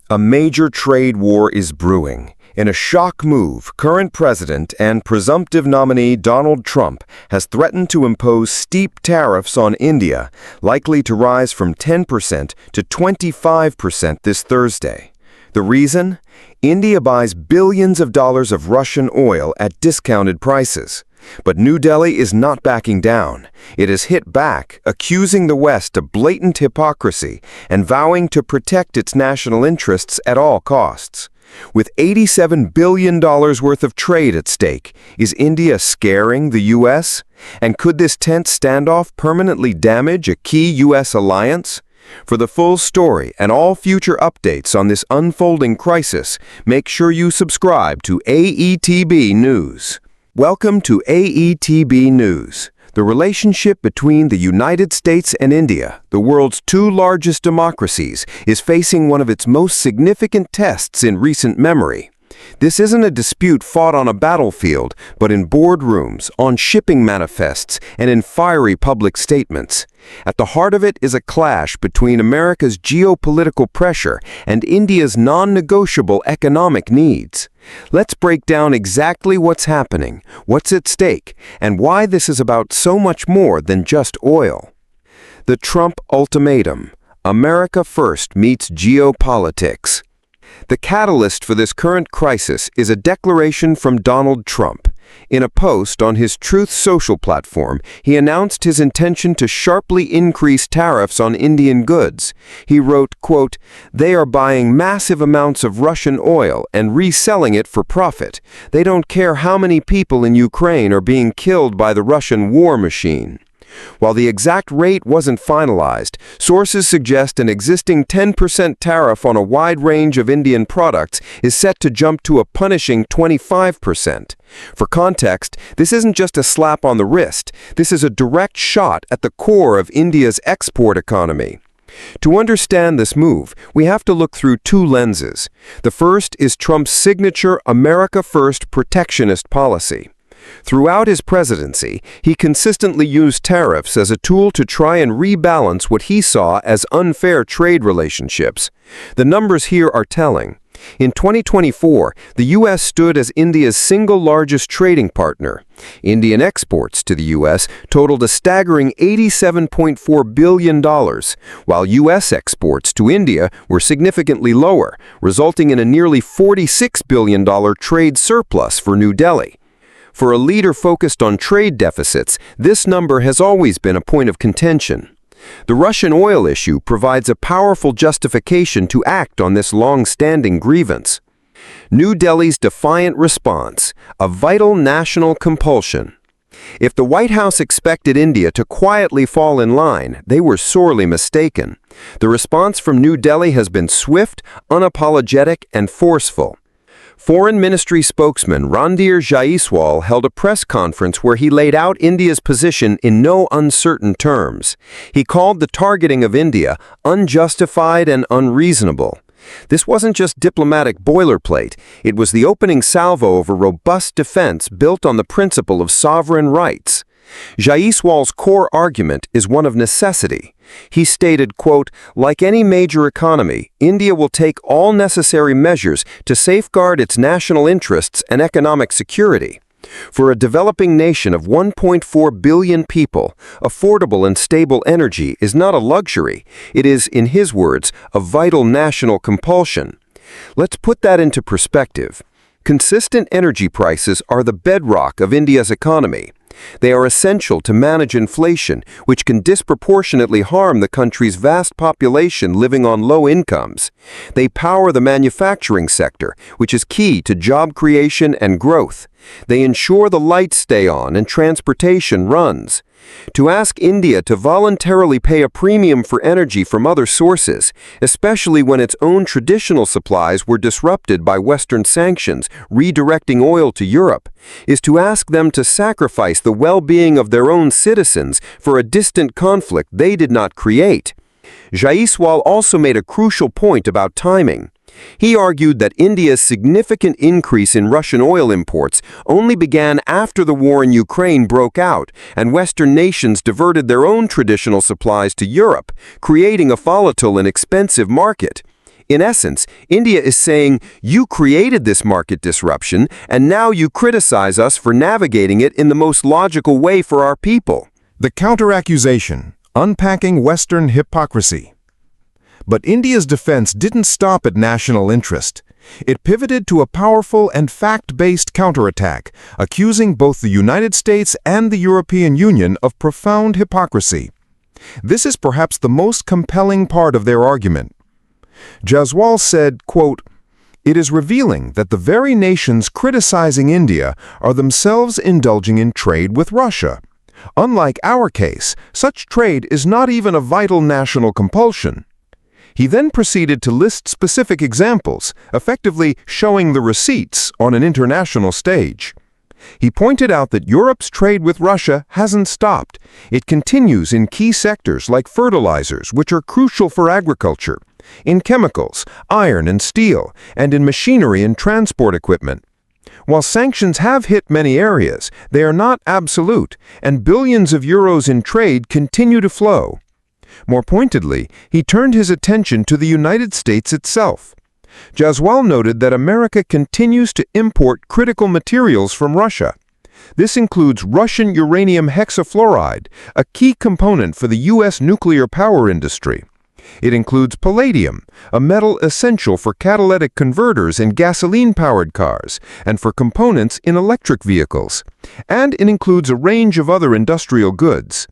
A major trade war is brewing. In a shock move, current president and presumptive nominee Donald Trump has threatened to impose steep tariffs on India, likely to rise from 10% to 25% this Thursday. The reason? India buys billions of dollars of Russian oil at discounted prices. But New Delhi is not backing down. It has hit back, accusing the West of blatant hypocrisy and vowing to protect its national interests at all costs. With $87 billion worth of trade at stake, is India scaring the U.S.? And could this tense standoff permanently damage a key U.S. alliance? For the full story and all future updates on this unfolding crisis, make sure you subscribe to AETB News. Welcome to AETB News. The relationship between the United States and India, the world's two largest democracies, is facing one of its most significant tests in recent memory. This isn't a dispute fought on a battlefield, but in boardrooms, on shipping manifests, and in fiery public statements. At the heart of it is a clash between America's geopolitical pressure and India's non-negotiable economic needs. Let's break down exactly what's happening, what's at stake, and why this is about so much more than just oil. The Trump ultimatum: America first meets geopolitics. The catalyst for this current crisis is a declaration from Donald Trump. In a post on his Truth Social platform, he announced his intention to sharply increase tariffs on Indian goods. He wrote, quote, "They are buying massive amounts of Russian oil and reselling it for profit. They don't care how many people in Ukraine are being killed by the Russian war machine." While the exact rate wasn't finalized, sources suggest an existing 10% tariff on a wide range of Indian products is set to jump to a punishing 25%. For context, this isn't just a slap on the wrist. This is a direct shot at the core of India's export economy. To understand this move, we have to look through two lenses. The first is Trump's signature America First protectionist policy. Throughout his presidency, he consistently used tariffs as a tool to try and rebalance what he saw as unfair trade relationships. The numbers here are telling. In 2024, the U.S. stood as India's single largest trading partner. Indian exports to the U.S. totaled a staggering $87.4 billion, while U.S. exports to India were significantly lower, resulting in a nearly $46 billion trade surplus for New Delhi. For a leader focused on trade deficits, this number has always been a point of contention. The Russian oil issue provides a powerful justification to act on this long-standing grievance. New Delhi's defiant response: a vital national compulsion. If the White House expected India to quietly fall in line, they were sorely mistaken. The response from New Delhi has been swift, unapologetic, and forceful. Foreign Ministry spokesman Randhir Jaiswal held a press conference where he laid out India's position in no uncertain terms. He called the targeting of India unjustified and unreasonable. This wasn't just diplomatic boilerplate, it was the opening salvo of a robust defense built on the principle of sovereign rights. Jaiswal's core argument is one of necessity. He stated, quote, "Like any major economy, India will take all necessary measures to safeguard its national interests and economic security. For a developing nation of 1.4 billion people, affordable and stable energy is not a luxury. It is, in his words, a vital national compulsion." Let's put that into perspective. Consistent energy prices are the bedrock of India's economy. They are essential to manage inflation, which can disproportionately harm the country's vast population living on low incomes. They power the manufacturing sector, which is key to job creation and growth. They ensure the lights stay on and transportation runs. To ask India to voluntarily pay a premium for energy from other sources, especially when its own traditional supplies were disrupted by Western sanctions redirecting oil to Europe, is to ask them to sacrifice the well-being of their own citizens for a distant conflict they did not create. Jaiswal also made a crucial point about timing. He argued that India's significant increase in Russian oil imports only began after the war in Ukraine broke out and Western nations diverted their own traditional supplies to Europe, creating a volatile and expensive market. In essence, India is saying, you created this market disruption, and now you criticize us for navigating it in the most logical way for our people. The counter-accusation, unpacking Western hypocrisy. But India's defense didn't stop at national interest. It pivoted to a powerful and fact-based counterattack, accusing both the United States and the European Union of profound hypocrisy. This is perhaps the most compelling part of their argument. Jaswal said, quote, "It is revealing that the very nations criticizing India are themselves indulging in trade with Russia. Unlike our case, such trade is not even a vital national compulsion." He then proceeded to list specific examples, effectively showing the receipts on an international stage. He pointed out that Europe's trade with Russia hasn't stopped. It continues in key sectors like fertilizers, which are crucial for agriculture, in chemicals, iron and steel, and in machinery and transport equipment. While sanctions have hit many areas, they are not absolute, and billions of euros in trade continue to flow. More pointedly, he turned his attention to the United States itself. Jaswal noted that America continues to import critical materials from Russia. This includes Russian uranium hexafluoride, a key component for the U.S. nuclear power industry. It includes palladium, a metal essential for catalytic converters in gasoline-powered cars and for components in electric vehicles. And it includes a range of other industrial goods.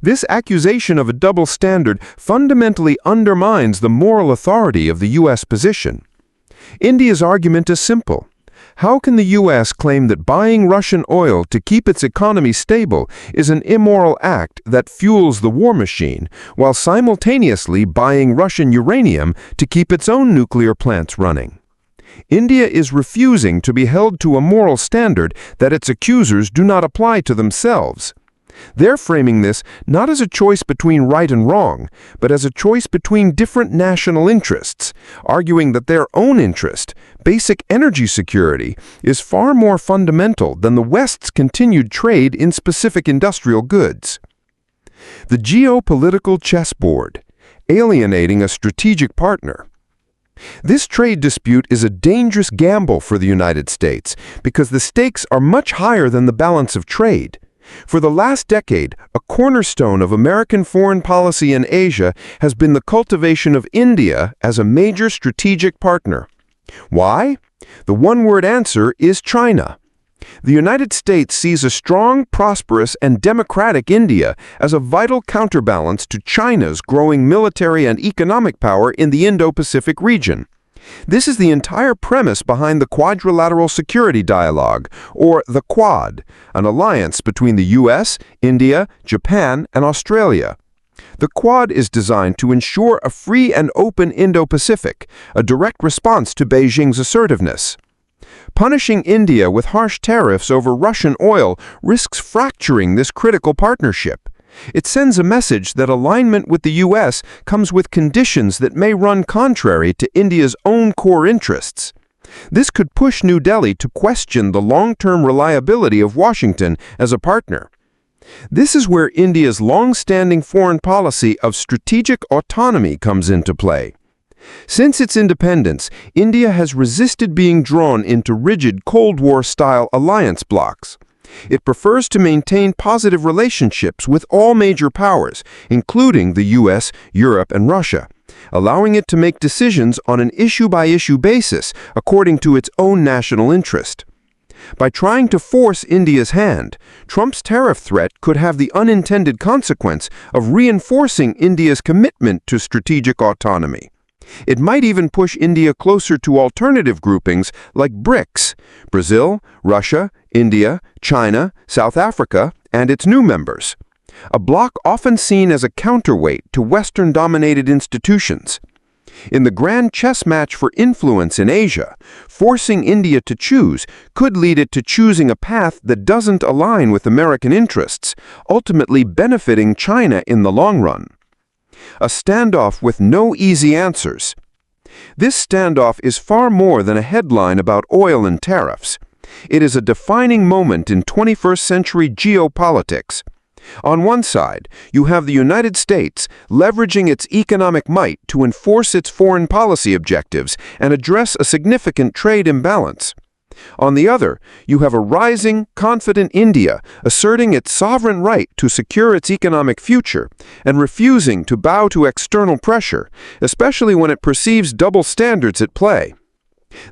This accusation of a double standard fundamentally undermines the moral authority of the U.S. position. India's argument is simple. How can the U.S. claim that buying Russian oil to keep its economy stable is an immoral act that fuels the war machine, while simultaneously buying Russian uranium to keep its own nuclear plants running? India is refusing to be held to a moral standard that its accusers do not apply to themselves. They're framing this not as a choice between right and wrong, but as a choice between different national interests, arguing that their own interest, basic energy security, is far more fundamental than the West's continued trade in specific industrial goods. The geopolitical chessboard, alienating a strategic partner. This trade dispute is a dangerous gamble for the United States because the stakes are much higher than the balance of trade. For the last decade, a cornerstone of American foreign policy in Asia has been the cultivation of India as a major strategic partner. Why? The one-word answer is China. The United States sees a strong, prosperous, and democratic India as a vital counterbalance to China's growing military and economic power in the Indo-Pacific region. This is the entire premise behind the Quadrilateral Security Dialogue, or the Quad, an alliance between the U.S., India, Japan, and Australia. The Quad is designed to ensure a free and open Indo-Pacific, a direct response to Beijing's assertiveness. Punishing India with harsh tariffs over Russian oil risks fracturing this critical partnership. It sends a message that alignment with the U.S. comes with conditions that may run contrary to India's own core interests. This could push New Delhi to question the long-term reliability of Washington as a partner. This is where India's long-standing foreign policy of strategic autonomy comes into play. Since its independence, India has resisted being drawn into rigid Cold War-style alliance blocs. It prefers to maintain positive relationships with all major powers, including the U.S., Europe, and Russia, allowing it to make decisions on an issue-by-issue basis according to its own national interest. By trying to force India's hand, Trump's tariff threat could have the unintended consequence of reinforcing India's commitment to strategic autonomy. It might even push India closer to alternative groupings like BRICS, Brazil, Russia, India, China, South Africa, and its new members, a bloc often seen as a counterweight to Western-dominated institutions. In the grand chess match for influence in Asia, forcing India to choose could lead it to choosing a path that doesn't align with American interests, ultimately benefiting China in the long run. A standoff with no easy answers. This standoff is far more than a headline about oil and tariffs. It is a defining moment in 21st century geopolitics. On one side, you have the United States leveraging its economic might to enforce its foreign policy objectives and address a significant trade imbalance. On the other, you have a rising, confident India asserting its sovereign right to secure its economic future and refusing to bow to external pressure, especially when it perceives double standards at play.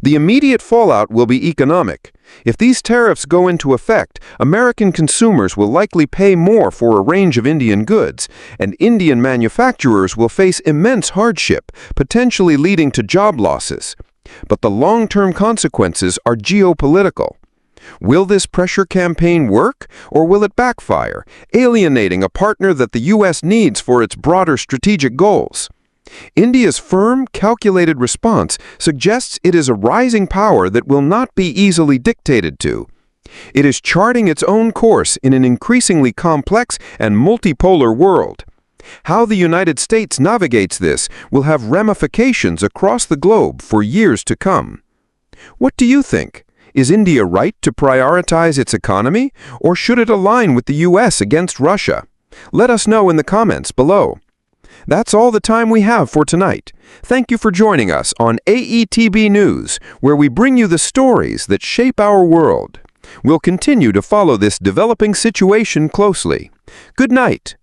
The immediate fallout will be economic. If these tariffs go into effect, American consumers will likely pay more for a range of Indian goods, and Indian manufacturers will face immense hardship, potentially leading to job losses. But the long-term consequences are geopolitical. Will this pressure campaign work, or will it backfire, alienating a partner that the U.S. needs for its broader strategic goals? India's firm, calculated response suggests it is a rising power that will not be easily dictated to. It is charting its own course in an increasingly complex and multipolar world. How the United States navigates this will have ramifications across the globe for years to come. What do you think? Is India right to prioritize its economy, or should it align with the U.S. against Russia? Let us know in the comments below. That's all the time we have for tonight. Thank you for joining us on AETB News, where we bring you the stories that shape our world. We'll continue to follow this developing situation closely. Good night.